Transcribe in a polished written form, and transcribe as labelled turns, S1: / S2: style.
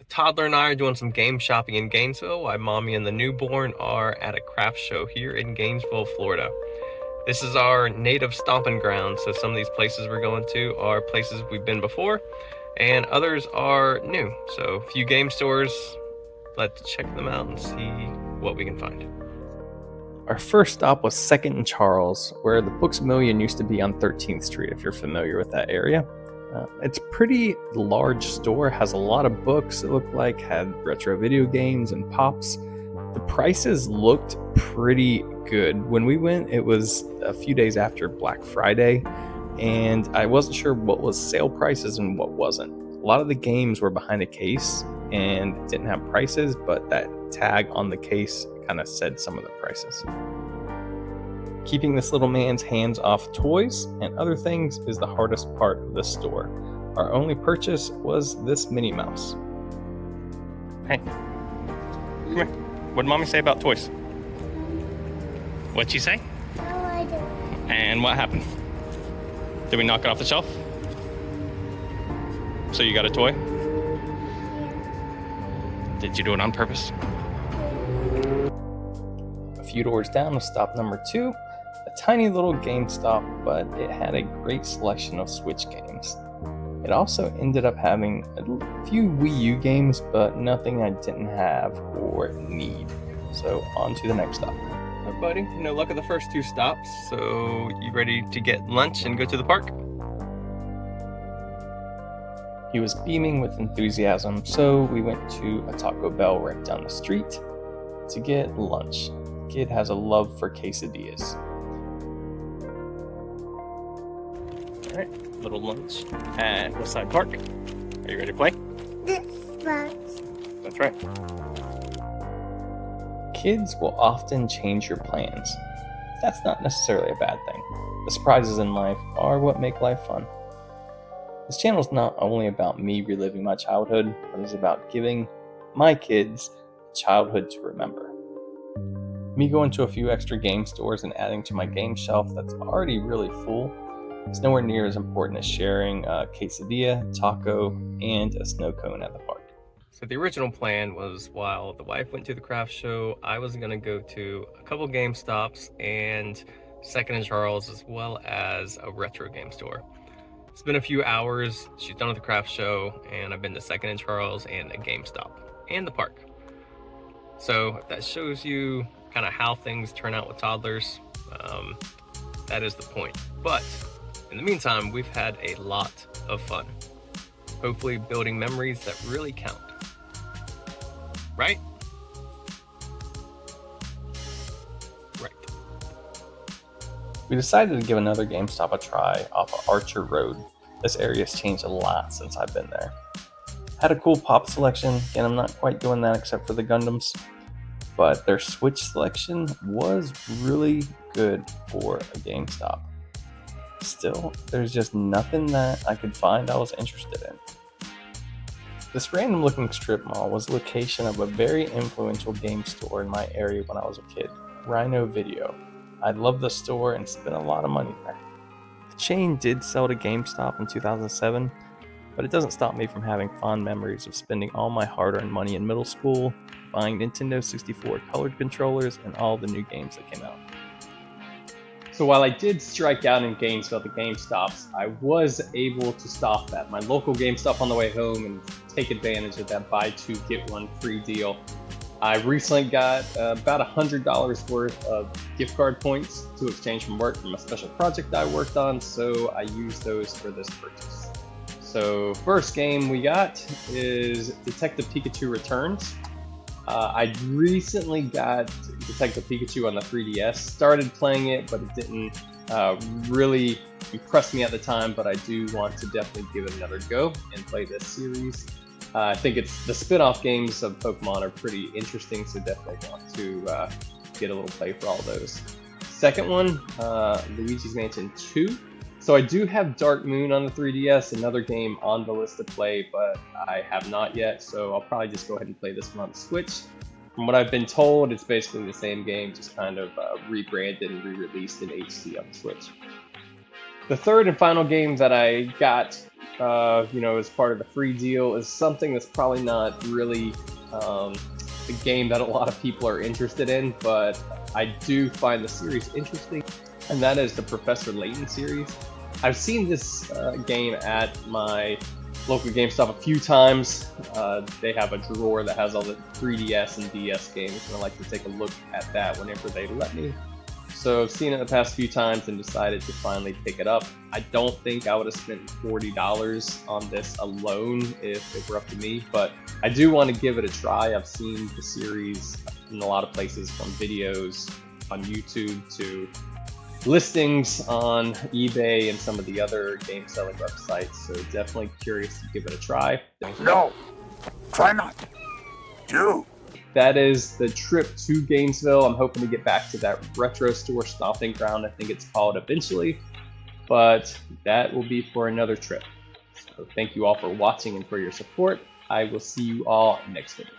S1: Toddler and I are doing some game shopping in Gainesville while Mommy and the newborn are at a craft show here in Gainesville, Florida. This is our native stomping ground, so some of these places we're going to are places we've been before, and others are new. So a few game stores, let's check them out and see what we can find. Our first stop was 2nd and Charles, where the Books A Million used to be on 13th Street, if you're familiar with that area. It's a pretty large store, has a lot of books, it looked like, had retro video games and pops. The prices looked pretty good. When we went, it was a few days after Black Friday, and I wasn't sure what was sale prices and what wasn't. A lot of the games were behind a case and didn't have prices, but that tag on the case kind of said some of the prices. Keeping this little man's hands off toys and other things is the hardest part of the store. Our only purchase was this Minnie Mouse. Hey, come here. What did Mommy say about toys? What'd she say?
S2: No, I don't.
S1: And what happened? Did we knock it off the shelf? So you got a toy? Did you do it on purpose? A few doors down was stop number 2. A tiny little GameStop, but it had a great selection of Switch games. It also ended up having a few Wii U games, but nothing I didn't have or need. So on to the next stop. All right, buddy, no luck at the first 2 stops, so you ready to get lunch and go to the park? He was beaming with enthusiasm, so we went to a Taco Bell right down the street to get lunch. The kid has a love for quesadillas. Alright, little lunch at Westside Park. Are you ready to play? That's right. Kids will often change your plans. That's not necessarily a bad thing. The surprises in life are what make life fun. This channel is not only about me reliving my childhood, but it's about giving my kids a childhood to remember. Me going to a few extra game stores and adding to my game shelf that's already really full is nowhere near as important as sharing a quesadilla, taco, and a snow cone at the park. So the original plan was while the wife went to the craft show, I was going to go to a couple game stops and 2nd and Charles, as well as a retro game store. It's been a few hours, she's done with the craft show, and I've been to 2nd and Charles and a GameStop and the park. So if that shows you kind of how things turn out with toddlers, that is the point. But in the meantime, we've had a lot of fun. Hopefully building memories that really count. Right? Right. We decided to give another GameStop a try off of Archer Road. This area has changed a lot since I've been there. Had a cool pop selection. Again, I'm not quite doing that except for the Gundams. But their Switch selection was really good for a GameStop. Still, there's just nothing that I could find I was interested in. This random looking strip mall was the location of a very influential game store in my area when I was a kid, Rhino Video. I loved the store and spent a lot of money there. The chain did sell to GameStop in 2007, but it doesn't stop me from having fond memories of spending all my hard-earned money in middle school, buying Nintendo 64 colored controllers, and all the new games that came out.
S3: So while I did strike out in Gainesville at the GameStops, I was able to stop at my local GameStop on the way home and take advantage of that buy 2 get 1 free deal. I recently got about $100 worth of gift card points to exchange from work from a special project I worked on, so I used those for this purchase. So first game we got is Detective Pikachu Returns. I recently got Detective Pikachu on the 3DS, started playing it, but it didn't really impress me at the time, but I do want to definitely give it another go and play this series. I think it's the spin-off games of Pokemon are pretty interesting, so definitely want to get a little play for all those. Second one, Luigi's Mansion 2. So I do have Dark Moon on the 3DS, another game on the list to play, but I have not yet, so I'll probably just go ahead and play this one on the Switch. From what I've been told, it's basically the same game, just kind of rebranded and re-released in HD on the Switch. The third and final game that I got as part of the free deal is something that's probably not really a game that a lot of people are interested in, but I do find the series interesting, and that is the Professor Layton series. I've seen this game at my local GameStop a few times. They have a drawer that has all the 3DS and DS games, and I like to take a look at that whenever they let me. So I've seen it the past few times and decided to finally pick it up. I don't think I would have spent $40 on this alone if it were up to me, but I do want to give it a try. I've seen the series in a lot of places, from videos on YouTube to listings on eBay and some of the other game selling websites, so definitely curious to give it a try.
S2: No, try not. Do.
S3: That is the trip to Gainesville. I'm hoping to get back to that retro store stomping ground, I think it's called, eventually, but that will be for another trip. So thank you all for watching and for your support. I will see you all next video.